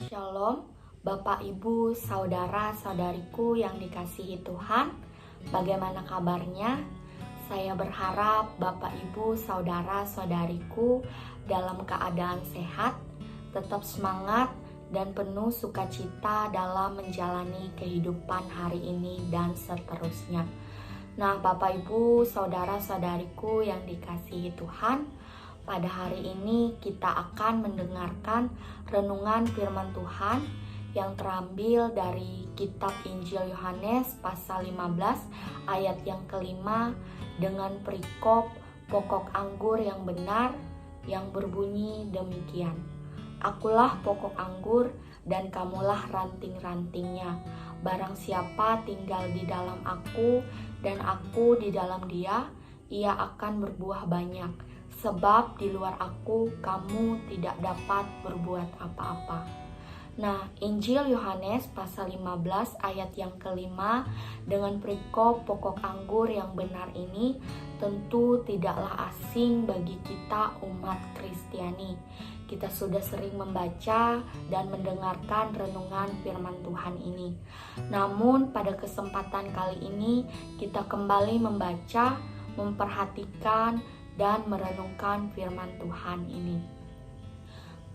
Shalom, Bapak, Ibu, saudara-saudariku yang dikasihi Tuhan. Bagaimana kabarnya? Saya berharap Bapak, Ibu, saudara-saudariku dalam keadaan sehat, tetap semangat, dan penuh sukacita dalam menjalani kehidupan hari ini dan seterusnya. Nah, Bapak, Ibu, saudara-saudariku yang dikasihi Tuhan, pada hari ini kita akan mendengarkan renungan firman Tuhan yang terambil dari kitab Injil Yohanes pasal 15 ayat yang kelima dengan perikop pokok anggur yang benar yang berbunyi demikian. Akulah pokok anggur dan kamulah ranting-rantingnya. Barang siapa tinggal di dalam aku dan aku di dalam dia, ia akan berbuah banyak. Sebab di luar aku kamu tidak dapat berbuat apa-apa. Nah, Injil Yohanes pasal 15 ayat yang kelima dengan perikop pokok anggur yang benar ini tentu tidaklah asing bagi kita umat Kristiani. Kita sudah sering membaca dan mendengarkan renungan firman Tuhan ini. Namun pada kesempatan kali ini kita kembali membaca, memperhatikan, dan merenungkan firman Tuhan ini.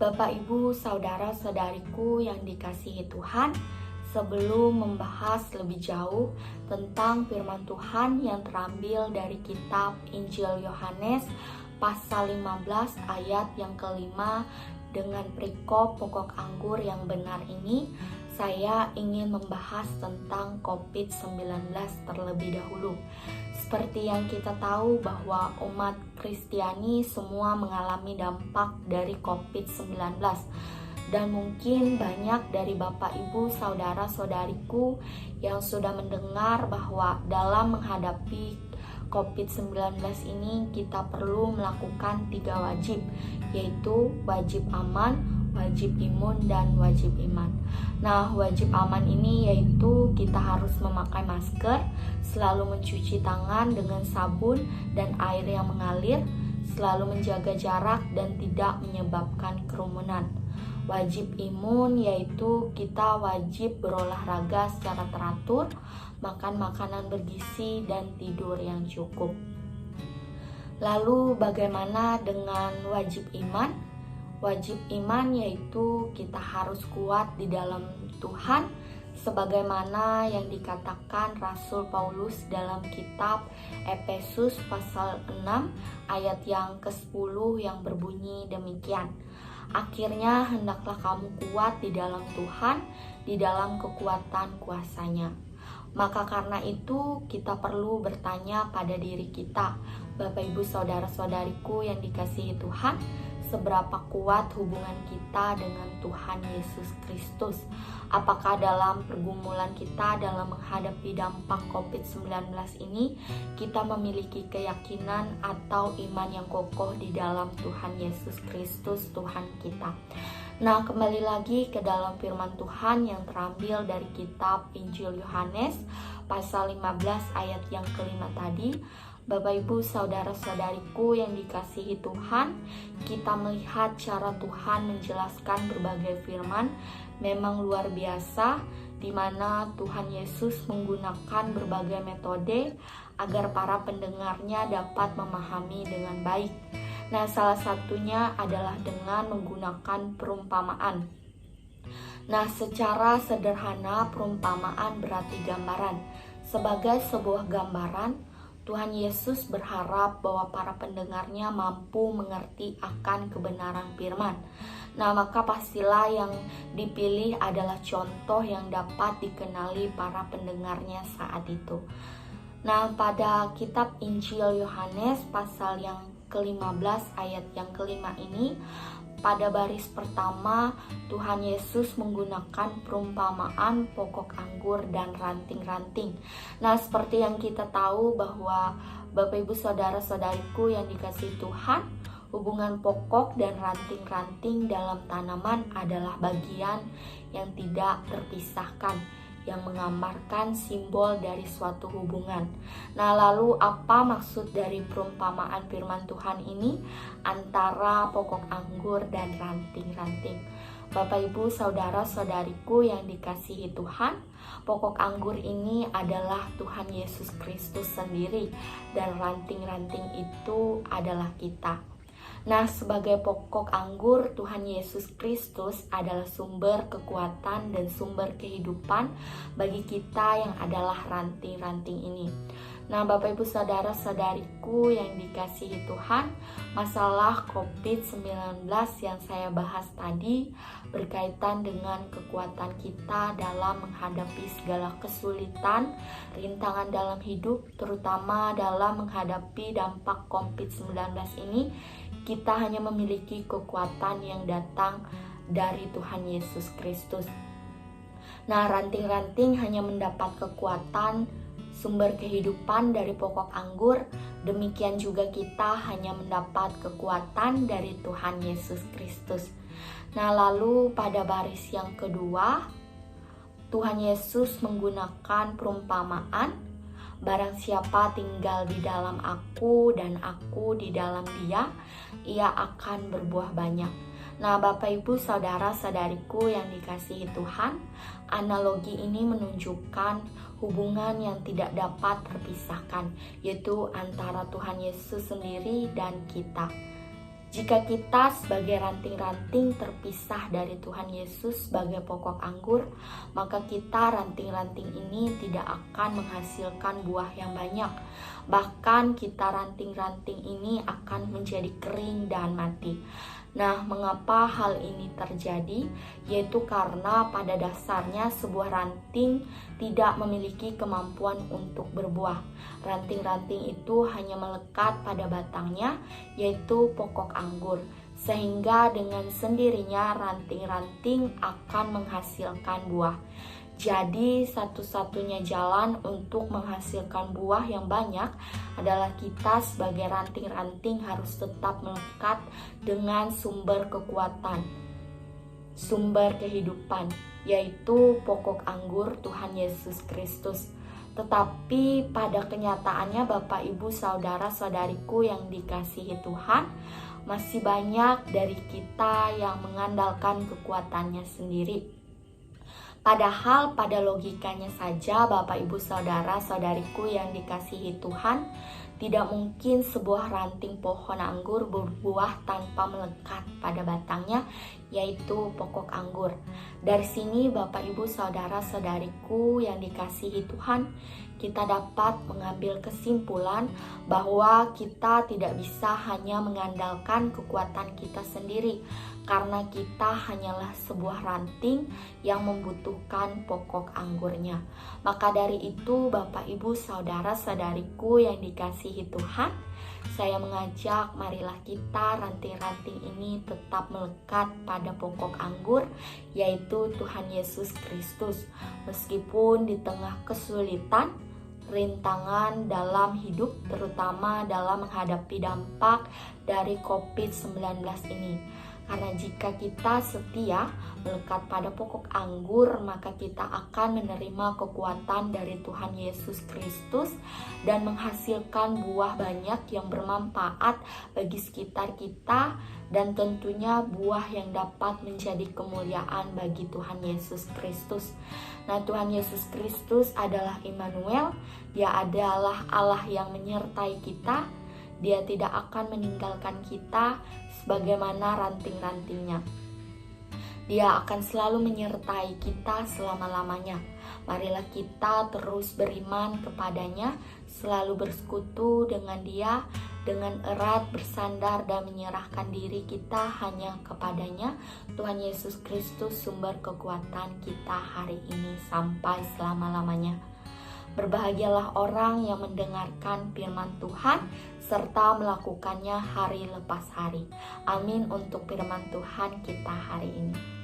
Bapak, Ibu, saudara-saudariku yang dikasihi Tuhan, sebelum membahas lebih jauh tentang firman Tuhan yang terambil dari kitab Injil Yohanes pasal 15 ayat yang kelima dengan perikop pokok anggur yang benar ini, saya ingin membahas tentang COVID-19 terlebih dahulu. Seperti yang kita tahu bahwa umat Kristiani semua mengalami dampak dari COVID-19. Dan mungkin banyak dari Bapak, Ibu, saudara-saudariku yang sudah mendengar bahwa dalam menghadapi COVID-19 ini kita perlu melakukan 3 wajib, yaitu wajib aman, wajib imun, dan wajib iman. Nah, wajib aman ini yaitu kita harus memakai masker, selalu mencuci tangan dengan sabun dan air yang mengalir, selalu menjaga jarak dan tidak menyebabkan kerumunan. Wajib imun yaitu kita wajib berolahraga secara teratur, makan makanan bergizi, dan tidur yang cukup. Lalu bagaimana dengan wajib iman? Wajib iman yaitu kita harus kuat di dalam Tuhan, sebagaimana yang dikatakan Rasul Paulus dalam kitab Efesus pasal 6 ayat yang ke-10 yang berbunyi demikian. Akhirnya hendaklah kamu kuat di dalam Tuhan, di dalam kekuatan kuasa-Nya. Maka karena itu kita perlu bertanya pada diri kita, Bapak, Ibu, saudara-saudariku yang dikasihi Tuhan, seberapa kuat hubungan kita dengan Tuhan Yesus Kristus? Apakah dalam pergumulan kita dalam menghadapi dampak COVID-19 ini kita memiliki keyakinan atau iman yang kokoh di dalam Tuhan Yesus Kristus, Tuhan kita? Nah, kembali lagi ke dalam firman Tuhan yang terambil dari kitab Injil Yohanes pasal 15 ayat yang kelima tadi. Bapak, Ibu, saudara-saudariku yang dikasihi Tuhan, kita melihat cara Tuhan menjelaskan berbagai firman memang luar biasa, di mana Tuhan Yesus menggunakan berbagai metode agar para pendengarnya dapat memahami dengan baik. Nah, salah satunya adalah dengan menggunakan perumpamaan. Nah, secara sederhana perumpamaan berarti gambaran. Sebagai sebuah gambaran, Tuhan Yesus berharap bahwa para pendengarnya mampu mengerti akan kebenaran firman. Nah, maka pastilah yang dipilih adalah contoh yang dapat dikenali para pendengarnya saat itu. Nah, pada kitab Injil Yohanes pasal yang ke-15 ayat yang kelima ini, pada baris pertama Tuhan Yesus menggunakan perumpamaan pokok anggur dan ranting-ranting. Nah, seperti yang kita tahu bahwa Bapak, Ibu, saudara-saudariku yang dikasihi Tuhan, hubungan pokok dan ranting-ranting dalam tanaman adalah bagian yang tidak terpisahkan, yang menggambarkan simbol dari suatu hubungan. Nah, lalu apa maksud dari perumpamaan firman Tuhan ini antara pokok anggur dan ranting-ranting? Bapak, Ibu, saudara-saudariku yang dikasihi Tuhan, pokok anggur ini adalah Tuhan Yesus Kristus sendiri, dan ranting-ranting itu adalah kita. Nah, sebagai pokok anggur, Tuhan Yesus Kristus adalah sumber kekuatan dan sumber kehidupan bagi kita yang adalah ranting-ranting ini. Nah, Bapak, Ibu, saudara-saudariku yang dikasihi Tuhan, masalah COVID-19 yang saya bahas tadi berkaitan dengan kekuatan kita dalam menghadapi segala kesulitan, rintangan dalam hidup, terutama dalam menghadapi dampak COVID-19 ini. Kita hanya memiliki kekuatan yang datang dari Tuhan Yesus Kristus. Nah, ranting-ranting hanya mendapat kekuatan sumber kehidupan dari pokok anggur. Demikian juga kita hanya mendapat kekuatan dari Tuhan Yesus Kristus. Nah, lalu pada baris yang kedua, Tuhan Yesus menggunakan perumpamaan. Barang siapa tinggal di dalam aku dan aku di dalam dia, ia akan berbuah banyak. Nah, Bapak, Ibu, saudara-saudariku yang dikasihi Tuhan, analogi ini menunjukkan hubungan yang tidak dapat terpisahkan, yaitu antara Tuhan Yesus sendiri dan kita. Jika kita sebagai ranting-ranting terpisah dari Tuhan Yesus sebagai pokok anggur, maka kita ranting-ranting ini tidak akan menghasilkan buah yang banyak. Bahkan kita ranting-ranting ini akan menjadi kering dan mati. Nah, mengapa hal ini terjadi? Yaitu karena pada dasarnya sebuah ranting tidak memiliki kemampuan untuk berbuah. Ranting-ranting itu hanya melekat pada batangnya, yaitu pokok anggur. Sehingga dengan sendirinya ranting-ranting akan menghasilkan buah. Jadi satu-satunya jalan untuk menghasilkan buah yang banyak adalah kita sebagai ranting-ranting harus tetap melekat dengan sumber kekuatan, sumber kehidupan, yaitu pokok anggur Tuhan Yesus Kristus. Tetapi pada kenyataannya Bapak, Ibu, saudara-saudariku yang dikasihi Tuhan, masih banyak dari kita yang mengandalkan kekuatannya sendiri. Padahal pada logikanya saja Bapak, Ibu, saudara-saudariku yang dikasihi Tuhan, tidak mungkin sebuah ranting pohon anggur berbuah tanpa melekat pada batangnya, yaitu pokok anggur. Dari sini Bapak, Ibu, saudara-saudariku yang dikasihi Tuhan, kita dapat mengambil kesimpulan bahwa kita tidak bisa hanya mengandalkan kekuatan kita sendiri, karena kita hanyalah sebuah ranting yang membutuhkan pokok anggurnya. Maka dari itu Bapak, Ibu, saudara-saudariku yang dikasihi Tuhan, saya mengajak marilah kita ranting-ranting ini tetap melekat pada pokok anggur, yaitu Tuhan Yesus Kristus. Meskipun di tengah kesulitan, rintangan dalam hidup, terutama dalam menghadapi dampak dari COVID-19 ini. Karena jika kita setia melekat pada pokok anggur, maka kita akan menerima kekuatan dari Tuhan Yesus Kristus dan menghasilkan buah banyak yang bermanfaat bagi sekitar kita, dan tentunya buah yang dapat menjadi kemuliaan bagi Tuhan Yesus Kristus. Nah, Tuhan Yesus Kristus adalah Immanuel. Dia adalah Allah yang menyertai kita. Dia tidak akan meninggalkan kita sebagaimana ranting-rantingnya. Dia akan selalu menyertai kita selama-lamanya. Marilah kita terus beriman kepadanya, selalu bersekutu dengan Dia, dengan erat bersandar dan menyerahkan diri kita hanya kepadanya. Tuhan Yesus Kristus sumber kekuatan kita hari ini sampai selama-lamanya. Berbahagialah orang yang mendengarkan firman Tuhan serta melakukannya hari lepas hari. Amin untuk firman Tuhan kita hari ini.